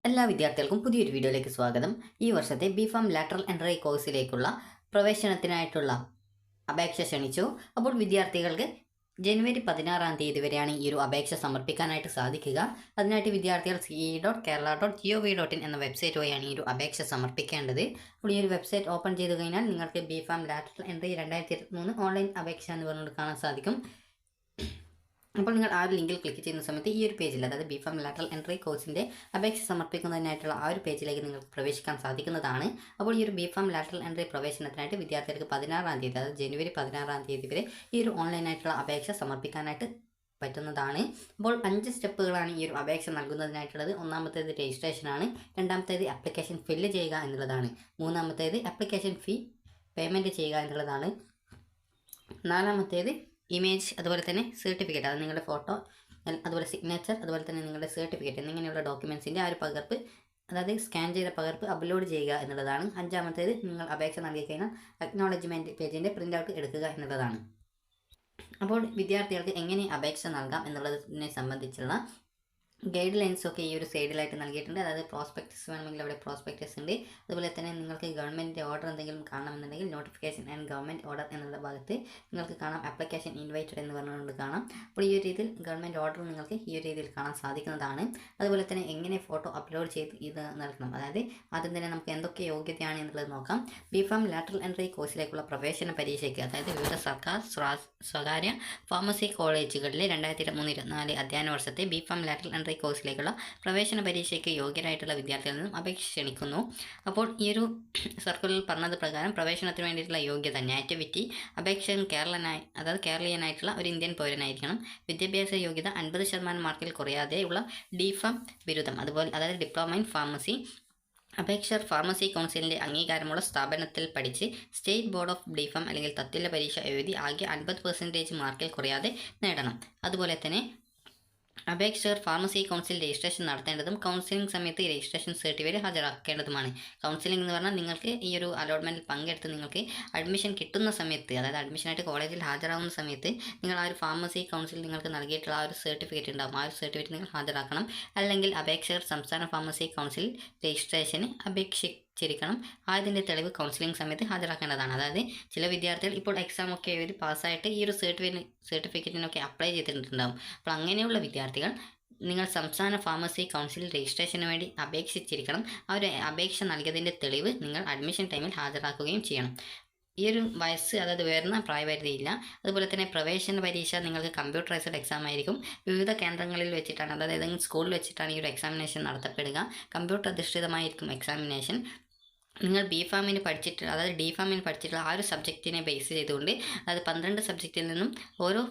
എല്ലാ വിദ്യാർത്ഥികൾക്കും പുതിയൊരു വീഡിയോയിലേക്ക് സ്വാഗതം. ഈ വർഷത്തെ ബിഫാം ലാറ്ററൽ എൻട്രി കോഴ്സിലേക്കുള്ള പ്രവേശനത്തിനായിട്ടുള്ള അപേക്ഷ ക്ഷണിച്ചു. അപ്പോൾ വിദ്യാർത്ഥികൾക്ക് ജനുവരി 16 വരെയാണ് ഈ ഒരു അപേക്ഷ സമർപ്പിക്കാനായിട്ട് സാധിക്കുക. അതിനായിട്ട് വിദ്യാർത്ഥികൾ ce.kerala.gov.in എന്ന വെബ്സൈറ്റ് വഴിയാണ് ഈ ഒരു അപേക്ഷ സമർപ്പിക്കേണ്ടത്. അപ്പോൾ ഈ ഒരു വെബ്സൈറ്റ് ഓപ്പൺ ചെയ്ത് കഴിഞ്ഞാൽ നിങ്ങൾക്ക് ബിഫാം ലാറ്ററൽ എൻട്രി 2023 ഓൺലൈൻ അപേക്ഷ എന്ന് പറഞ്ഞുകൊണ്ട് കാണാൻ സാധിക്കും. അപ്പോൾ നിങ്ങൾ ആ ഒരു ലിങ്കിൽ ക്ലിക്ക് ചെയ്യുന്ന സമയത്ത് ഈ ഒരു പേജിൽ, അതായത് ബിഫാം ലാറ്ററൽ എൻട്രി കോഴ്സിൻ്റെ അപേക്ഷ സമർപ്പിക്കുന്നതിനായിട്ടുള്ള ആ ഒരു പേജിലേക്ക് നിങ്ങൾക്ക് പ്രവേശിക്കാൻ സാധിക്കുന്നതാണ്. അപ്പോൾ ഈ ഒരു ബിഫാം ലാറ്ററൽ എൻട്രി പ്രവേശനത്തിനായിട്ട് വിദ്യാർത്ഥികൾക്ക് 16 അതായത് ജനുവരി 16 വരെ ഈ ഒരു ഓൺലൈനായിട്ടുള്ള അപേക്ഷ സമർപ്പിക്കാനായിട്ട് പറ്റുന്നതാണ്. അപ്പോൾ 5 സ്റ്റെപ്പുകളാണ് ഈ ഒരു അപേക്ഷ നൽകുന്നതിനായിട്ടുള്ളത്. ഒന്നാമത്തേത് രജിസ്ട്രേഷനാണ്, രണ്ടാമത്തേത് ആപ്ലിക്കേഷൻ ഫില്ല് ചെയ്യുക എന്നുള്ളതാണ്, മൂന്നാമത്തേത് ആപ്ലിക്കേഷൻ ഫീ പേയ്മെൻറ്റ് ചെയ്യുക എന്നുള്ളതാണ്, നാലാമത്തേത് ഇമേജ് അതുപോലെ തന്നെ സർട്ടിഫിക്കറ്റ്, അത് നിങ്ങളുടെ ഫോട്ടോ അതുപോലെ സിഗ്നേച്ചർ അതുപോലെ തന്നെ നിങ്ങളുടെ സർട്ടിഫിക്കറ്റ് എന്നിങ്ങനെയുള്ള ഡോക്യുമെൻസിൻ്റെ ആ ഒരു പകർപ്പ്, അതായത് സ്കാൻ ചെയ്ത പകർപ്പ് അപ്ലോഡ് ചെയ്യുക എന്നുള്ളതാണ്. അഞ്ചാമത്തേത് നിങ്ങൾ അപേക്ഷ നൽകി കഴിഞ്ഞാൽ അക്നോളജ്മെൻറ്റ് പേജിൻ്റെ പ്രിൻ്റ് ഔട്ട് എടുക്കുക എന്നുള്ളതാണ്. അപ്പോൾ വിദ്യാർത്ഥികൾക്ക് എങ്ങനെ അപേക്ഷ നൽകാം എന്നുള്ളതിനെ സംബന്ധിച്ചുള്ള ഗൈഡ് ലൈൻസ് ഒക്കെ ഈ ഒരു സൈഡിലായിട്ട് നൽകിയിട്ടുണ്ട്. അതായത് പ്രോസ്പെക്ടസ് വേണമെങ്കിൽ അവിടെ പ്രോസ്പെക്ടസ് ഉണ്ട്. അതുപോലെ തന്നെ നിങ്ങൾക്ക് ഗവൺമെൻറ് ഓർഡർ എന്തെങ്കിലും കാണണമെന്നുണ്ടെങ്കിൽ നോട്ടിഫിക്കേഷൻ ആൻഡ് ഗവൺമെൻറ് ഓർഡർ എന്നുള്ള ഭാഗത്ത് നിങ്ങൾക്ക് കാണാം ആപ്ലിക്കേഷൻ ഇൻവൈറ്റഡ് എന്ന് പറഞ്ഞുകൊണ്ട് കാണാം. അപ്പോൾ ഈ ഒരു രീതിയിൽ ഗവൺമെൻറ് ഓർഡർ നിങ്ങൾക്ക് ഈ ഒരു രീതിയിൽ കാണാൻ സാധിക്കുന്നതാണ്. അതുപോലെ തന്നെ എങ്ങനെ ഫോട്ടോ അപ്ലോഡ് ചെയ്ത് ഇത് നൽകണം, അതായത് ആദ്യം തന്നെ നമുക്ക് എന്തൊക്കെ യോഗ്യതയാണ് എന്നുള്ളത് നോക്കാം. ബിഫാം ലാറ്ററൽ എൻട്രി കോഴ്സിലേക്കുള്ള പ്രവേശന പരീക്ഷയ്ക്ക്, അതായത് വിവിധ സർക്കാർ സ്വകാര്യ ഫാർമസി കോളേജുകളിലെ 2023-24 അധ്യയന വർഷത്തെ ബിഫാം ലാറ്ററൽ എൻട്രി കോഴ്സിലേക്കുള്ള പ്രവേശന പരീക്ഷയ്ക്ക് യോഗ്യരായിട്ടുള്ള വിദ്യാർത്ഥികളിൽ നിന്നും അപേക്ഷ ക്ഷണിക്കുന്നു. അപ്പോൾ ഈ ഒരു സർക്കുലറിൽ പറഞ്ഞത് പ്രകാരം പ്രവേശനത്തിന് വേണ്ടിയിട്ടുള്ള യോഗ്യത നാറ്റിവിറ്റി, അപേക്ഷകൻ കേരളീയനായിട്ടുള്ള ഒരു ഇന്ത്യൻ പൗരനായിരിക്കണം. വിദ്യാഭ്യാസ യോഗ്യത 50% മാർക്കിൽ കുറയാതെയുള്ള ഡിഫാം ബിരുദം, അതുപോലെ അതായത് ഡിപ്ലോമ ഇൻ ഫാർമസി. അപേക്ഷകർ ഫാർമസി കൗൺസിലിൻ്റെ അംഗീകാരമുള്ള സ്ഥാപനത്തിൽ പഠിച്ച് സ്റ്റേറ്റ് ബോർഡ് ഓഫ് ഡിഫാം അല്ലെങ്കിൽ തത്തുല്യ പരീക്ഷ എഴുതി ആകെ 50% മാർക്കിൽ കുറയാതെ നേടണം. അതുപോലെ തന്നെ അപേക്ഷകർ ഫാർമസി കൗൺസിൽ രജിസ്ട്രേഷൻ നടത്തേണ്ടതും കൗൺസിലിംഗ് സമയത്ത് രജിസ്ട്രേഷൻ സർട്ടിഫിക്കറ്റ് ഹാജരാക്കേണ്ടതുമാണ്. കൗൺസിലിംഗ് എന്ന് പറഞ്ഞാൽ നിങ്ങൾക്ക് ഈ ഒരു അലോട്ട്മെൻറ്റിൽ പങ്കെടുത്ത് നിങ്ങൾക്ക് അഡ്മിഷൻ കിട്ടുന്ന സമയത്ത്, അതായത് അഡ്മിഷനായിട്ട് കോളേജിൽ ഹാജരാകുന്ന സമയത്ത് നിങ്ങൾ ആ ഒരു ഫാർമസി കൗൺസിൽ നിങ്ങൾക്ക് നൽകിയിട്ടുള്ള ആ ഒരു സർട്ടിഫിക്കറ്റ് ഉണ്ടാകും. ആ ഒരു സർട്ടിഫിക്കറ്റ് നിങ്ങൾ ഹാജരാക്കണം. അല്ലെങ്കിൽ അപേക്ഷകർ സംസ്ഥാന ഫാർമസി കൗൺസിൽ രജിസ്ട്രേഷന് അപേക്ഷിച്ചിരിക്കണം. അതിൻ്റെ തെളിവ് കൗൺസിലിംഗ് സമയത്ത് ഹാജരാക്കേണ്ടതാണ്. അതായത് ചില വിദ്യാർത്ഥികൾ ഇപ്പോൾ എക്സാം ഒക്കെ എഴുതി പാസ്സായിട്ട് ഈ ഒരു സർട്ടിഫിക്കറ്റിനൊക്കെ അപ്ലൈ ചെയ്തിട്ടുണ്ടാകും. അപ്പോൾ അങ്ങനെയുള്ള വിദ്യാർത്ഥികൾ നിങ്ങൾ സംസ്ഥാന ഫാർമസി കൗൺസിൽ രജിസ്ട്രേഷന് വേണ്ടി അപേക്ഷിച്ചിരിക്കണം. ആ ഒരു അപേക്ഷ നൽകിയതിൻ്റെ തെളിവ് നിങ്ങൾ അഡ്മിഷൻ ടൈമിൽ ഹാജരാക്കുകയും ചെയ്യണം. ഈ ഒരു വയസ്സ്, അതായത് ഉയർന്ന പ്രായപരിധിയില്ല. അതുപോലെ തന്നെ പ്രവേശന പരീക്ഷ നിങ്ങൾക്ക് കമ്പ്യൂട്ടറൈസ്ഡ് എക്സാം ആയിരിക്കും. വിവിധ കേന്ദ്രങ്ങളിൽ വെച്ചിട്ടാണ്, അതായത് ഏതെങ്കിലും സ്കൂളിൽ വെച്ചിട്ടാണ് ഈ ഒരു എക്സാമിനേഷൻ നടത്തപ്പെടുക. കമ്പ്യൂട്ടർ അധിഷ്ഠിതമായിരിക്കും എക്സാമിനേഷൻ. നിങ്ങൾ ബിഫാമിന് പഠിച്ചിട്ട്, അതായത് ഡിഫാമിന് പഠിച്ചിട്ടുള്ള ആ ഒരു സബ്ജക്റ്റിനെ ബേസ് ചെയ്തുകൊണ്ട്, അതായത് 12 സബ്ജക്റ്റിൽ നിന്നും ഓരോ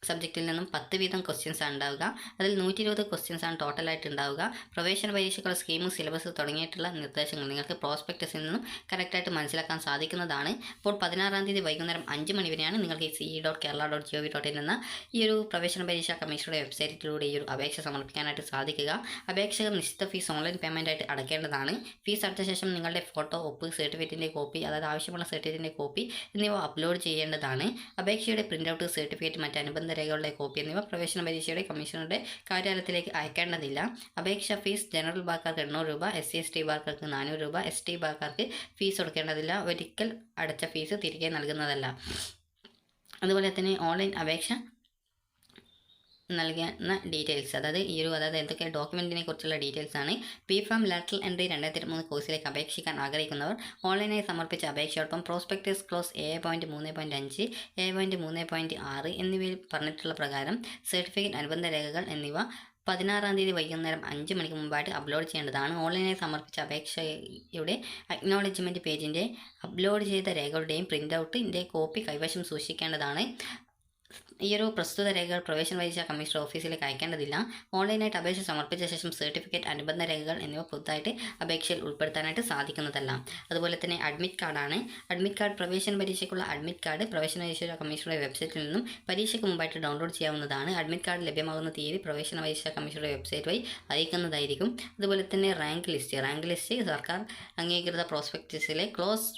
സബ്ജക്റ്റിൽ നിന്നും 10 വീതം ക്വസ്റ്റ്യൻസ് ആണ് ഉണ്ടാവുക. അതിൽ 120 ക്വസ്റ്റ്യൻസ് ആണ് ടോട്ടലായിട്ട് ഉണ്ടാവുക. പ്രവേശന പരീക്ഷയ്ക്കുള്ള സ്കീമും സിലബസ് തുടങ്ങിയിട്ടുള്ള നിർദ്ദേശങ്ങൾ നിങ്ങൾക്ക് പ്രോസ്പെക്ടസിൽ നിന്നും കറക്റ്റായിട്ട് മനസ്സിലാക്കാൻ സാധിക്കുന്നതാണ്. അപ്പോൾ 16 വൈകുന്നേരം 5 മണി വരെയാണ് നിങ്ങൾക്ക് ce.kerala.gov.in എന്ന ഈ ഒരു പ്രവേശന പരീക്ഷാ കമ്മീഷനുടെ വെബ്സൈറ്റിലൂടെ ഈ ഒരു അപേക്ഷ സമർപ്പിക്കാനായിട്ട് സാധിക്കുക. അപേക്ഷകർ നിശ്ചിത ഫീസ് ഓൺലൈൻ പേയ്മെൻ്റ് ആയിട്ട് അടയ്ക്കേണ്ടതാണ്. ഫീസ് അടച്ച ശേഷം നിങ്ങളുടെ ഫോട്ടോ, ഒപ്പ്, സർട്ടിഫിക്കറ്റിൻ്റെ കോപ്പി, അതായത് ആവശ്യമുള്ള സർട്ടിഫിക്കറ്റിൻ്റെ കോപ്പി എന്നിവ അപ്ലോഡ് ചെയ്യേണ്ടതാണ്. അപേക്ഷയുടെ പ്രിൻ്റ് ഔട്ട്, സർട്ടിഫിക്കറ്റ്, മറ്റ് അനുബന്ധ രേഖകളുടെ കോപ്പി എന്നിവ പ്രവേശന പരീക്ഷയുടെ കമ്മീഷണറുടെ കാര്യാലയത്തിലേക്ക് അയക്കേണ്ടതില്ല. അപേക്ഷ ഫീസ് ജനറൽ ബാർക്കാർക്ക് 800 രൂപ, SC/ST ബാർക്കാർക്ക് 400 രൂപ, ST ബാർക്കാർക്ക് ഫീസ് കൊടുക്കേണ്ടതില്ല. ഒരിക്കൽ അടച്ച ഫീസ് തിരികെ നൽകുന്നതല്ല. അതുപോലെ തന്നെ ഓൺലൈൻ അപേക്ഷ നൽകുന്ന ഡീറ്റെയിൽസ്, അതായത് എന്തൊക്കെ ഡോക്യുമെൻറ്റിനെ കുറിച്ചുള്ള ഡീറ്റെയിൽസ് ആണ്. ബിഫാം ലാറ്ററൽ എൻട്രി 2023 കോഴ്സിലേക്ക് അപേക്ഷിക്കാൻ ആഗ്രഹിക്കുന്നവർ ഓൺലൈനായി സമർപ്പിച്ച അപേക്ഷയോടൊപ്പം പ്രോസ്പെക്ടസ് ക്ലോസ് 7.3.5, 7.3.6 എന്നിവയിൽ പറഞ്ഞിട്ടുള്ള പ്രകാരം സർട്ടിഫിക്കറ്റ്, അനുബന്ധ രേഖകൾ എന്നിവ 16 വൈകുന്നേരം 5 മണിക്ക് മുമ്പായിട്ട് അപ്ലോഡ് ചെയ്യേണ്ടതാണ്. ഓൺലൈനായി സമർപ്പിച്ച അപേക്ഷയുടെ അക്നോളജ്മെൻറ്റ് പേജിൻ്റെ അപ്ലോഡ് ചെയ്ത രേഖകളുടെയും പ്രിൻ്റ് ഔട്ടിൻ്റെ കോപ്പി കൈവശം സൂക്ഷിക്കേണ്ടതാണ്. ഈ ഒരു പ്രസ്തുത രേഖകൾ പ്രവേശന പരീക്ഷാ കമ്മീഷണർ ഓഫീസിലേക്ക് അയക്കേണ്ടതില്ല. ഓൺലൈനായിട്ട് അപേക്ഷ സമർപ്പിച്ച ശേഷം സർട്ടിഫിക്കറ്റ്, അനുബന്ധ രേഖകൾ എന്നിവ പുതുതായിട്ട് അപേക്ഷയിൽ ഉൾപ്പെടുത്താനായിട്ട് സാധിക്കുന്നതല്ല. അതുപോലെ തന്നെ അഡ്മിറ്റ് കാർഡാണ്. അഡ്മിറ്റ് കാർഡ് പ്രവേശന പരീക്ഷയ്ക്കുള്ള അഡ്മിറ്റ് കാർഡ് പ്രവേശന പരീക്ഷാ കമ്മീഷണറുടെ വെബ്സൈറ്റിൽ നിന്നും പരീക്ഷയ്ക്ക് മുമ്പായിട്ട് ഡൗൺലോഡ് ചെയ്യാവുന്നതാണ്. അഡ്മിറ്റ് കാർഡ് ലഭ്യമാകുന്ന തീയതി പ്രവേശന പരീക്ഷാ കമ്മീഷണറുടെ വെബ്സൈറ്റ് വഴി അറിയിക്കുന്നതായിരിക്കും. അതുപോലെ തന്നെ റാങ്ക് ലിസ്റ്റ് സർക്കാർ അംഗീകൃത പ്രോസ്പെക്ടസിലെ ക്ലോസ്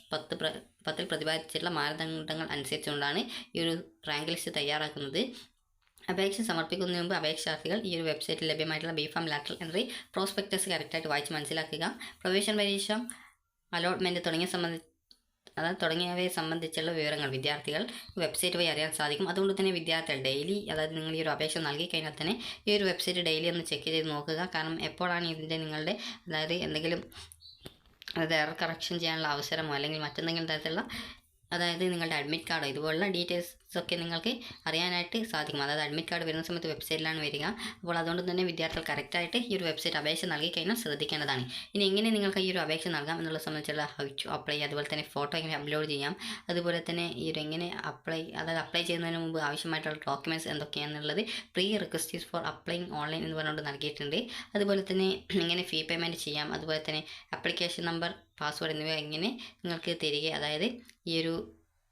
10 പ്രതിപാദിച്ചിട്ടുള്ള മാനദണ്ഡങ്ങൾ അനുസരിച്ചുകൊണ്ടാണ് ഈ ഒരു റാങ്ക് ലിസ്റ്റ് തയ്യാറാക്കുന്നത്. അപേക്ഷ സമർപ്പിക്കുന്നതിന് മുമ്പ് അപേക്ഷാർത്ഥികൾ ഈ ഒരു വെബ്സൈറ്റിൽ ലഭ്യമായിട്ടുള്ള ബിഫാം ലാറ്ററൽ എൻട്രി പ്രോസ്പെക്ടസ് കറക്റ്റായിട്ട് വായിച്ച് മനസ്സിലാക്കുക. പ്രവേശന പരീക്ഷ, അലോട്ട്മെൻറ്റ് തുടങ്ങിയവയെ സംബന്ധിച്ചുള്ള വിവരങ്ങൾ വിദ്യാർത്ഥികൾ വെബ്സൈറ്റ് വഴി അറിയാൻ സാധിക്കും. അതുകൊണ്ട് തന്നെ വിദ്യാർത്ഥികൾ ഡെയിലി, അതായത് നിങ്ങൾ ഈ ഒരു അപേക്ഷ നൽകി കഴിഞ്ഞാൽ തന്നെ ഈ ഒരു വെബ്സൈറ്റ് ഡെയിലി ഒന്ന് ചെക്ക് ചെയ്ത് നോക്കുക. കാരണം എപ്പോഴാണ് ഇതിൻ്റെ നിങ്ങളുടെ, അതായത് എന്തെങ്കിലും എറർ കറക്ഷൻ ചെയ്യാനുള്ള അവസരമോ അല്ലെങ്കിൽ മറ്റെന്തെങ്കിലും തരത്തിലുള്ള, അതായത് നിങ്ങളുടെ അഡ്മിറ്റ് കാർഡോ ഇതുപോലുള്ള ഡീറ്റെയിൽസ് ഒക്കെ നിങ്ങൾക്ക് അറിയാനായിട്ട് സാധിക്കും. അതായത് അഡ്മിറ്റ് കാർഡ് വരുന്ന സമയത്ത് വെബ്സൈറ്റിലാണ് വരിക. അപ്പോൾ അതുകൊണ്ട് തന്നെ വിദ്യാർത്ഥികൾ കറക്റ്റായിട്ട് ഈ ഒരു വെബ്സൈറ്റ് അപേക്ഷ നൽകി കഴിഞ്ഞാൽ ശ്രദ്ധിക്കേണ്ടതാണ്. ഇനി എങ്ങനെ നിങ്ങൾക്ക് ഈ ഒരു അപേക്ഷ നൽകാം എന്നുള്ള സംബന്ധിച്ചുള്ള ഹൗ ടു അപ്ലൈ, അതുപോലെ തന്നെ ഫോട്ടോ എങ്ങനെ അപ്ലോഡ് ചെയ്യാം, അതുപോലെ തന്നെ ഈ ഒരു എങ്ങനെ അപ്ലൈ ചെയ്യുന്നതിന് മുമ്പ് ആവശ്യമായിട്ടുള്ള ഡോക്യുമെൻറ്റ്സ് എന്തൊക്കെയാണെന്നുള്ളത് prerequisites for applying online എന്ന് പറഞ്ഞുകൊണ്ട് നൽകിയിട്ടുണ്ട്. അതുപോലെ തന്നെ എങ്ങനെ ഫീ പേയ്മെൻറ്റ് ചെയ്യാം, അതുപോലെ തന്നെ ആപ്ലിക്കേഷൻ നമ്പർ, പാസ്വേഡ് എന്നിവ എങ്ങനെ നിങ്ങൾക്ക് തിരികെ, അതായത് ഈ ഒരു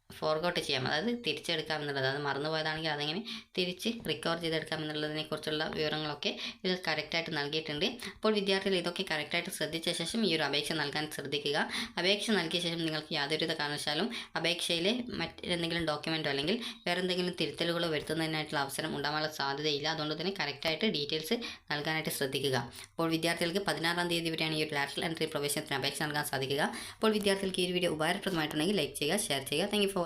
ഫോർഗോട്ട് ചെയ്യാം, അതായത് തിരിച്ചെടുക്കാം എന്നുള്ളത്, അത് മറന്നുപോയതാണെങ്കിൽ അതെങ്ങനെ തിരിച്ച് റിക്കവർ ചെയ്തെടുക്കാം എന്നുള്ളതിനെക്കുറിച്ചുള്ള വിവരങ്ങളൊക്കെ ഇതിൽ കറക്റ്റായിട്ട് നൽകിയിട്ടുണ്ട്. അപ്പോൾ വിദ്യാർത്ഥികൾ ഇതൊക്കെ കറക്റ്റായിട്ട് ശ്രദ്ധിച്ച ശേഷം ഈ ഒരു അപേക്ഷ നൽകാൻ ശ്രദ്ധിക്കുക. അപേക്ഷ നൽകിയ ശേഷം നിങ്ങൾക്ക് യാതൊരുവിധ കാരണവശാലും അപേക്ഷയിലെ മറ്റെന്തെങ്കിലും ഡോക്യുമെൻറ്റോ അല്ലെങ്കിൽ വേറെ എന്തെങ്കിലും തിരുത്തലുകളോ വരുത്തുന്നതിനായിട്ടുള്ള അവസരം ഉണ്ടാകാനുള്ള സാധ്യതയില്ല. അതുകൊണ്ട് തന്നെ കറക്റ്റായിട്ട് ഡീറ്റെയിൽസ് നൽകാനായിട്ട് ശ്രദ്ധിക്കുക. അപ്പോൾ വിദ്യാർത്ഥികൾക്ക് 16-ാം തീയതി വരെയാണ് ഈ ഒരു ലാറ്ററൽ എൻട്രി പ്രവേശനത്തിന് അപേക്ഷ നൽകാൻ സാധിക്കുക. അപ്പോൾ വിദ്യാർത്ഥികൾക്ക് ഈ വീഡിയോ ഉപകാരപ്രദമായിട്ടുണ്ടെങ്കിൽ ലൈക്ക് ചെയ്യുക, ഷെയർ ചെയ്യുക. Thank you for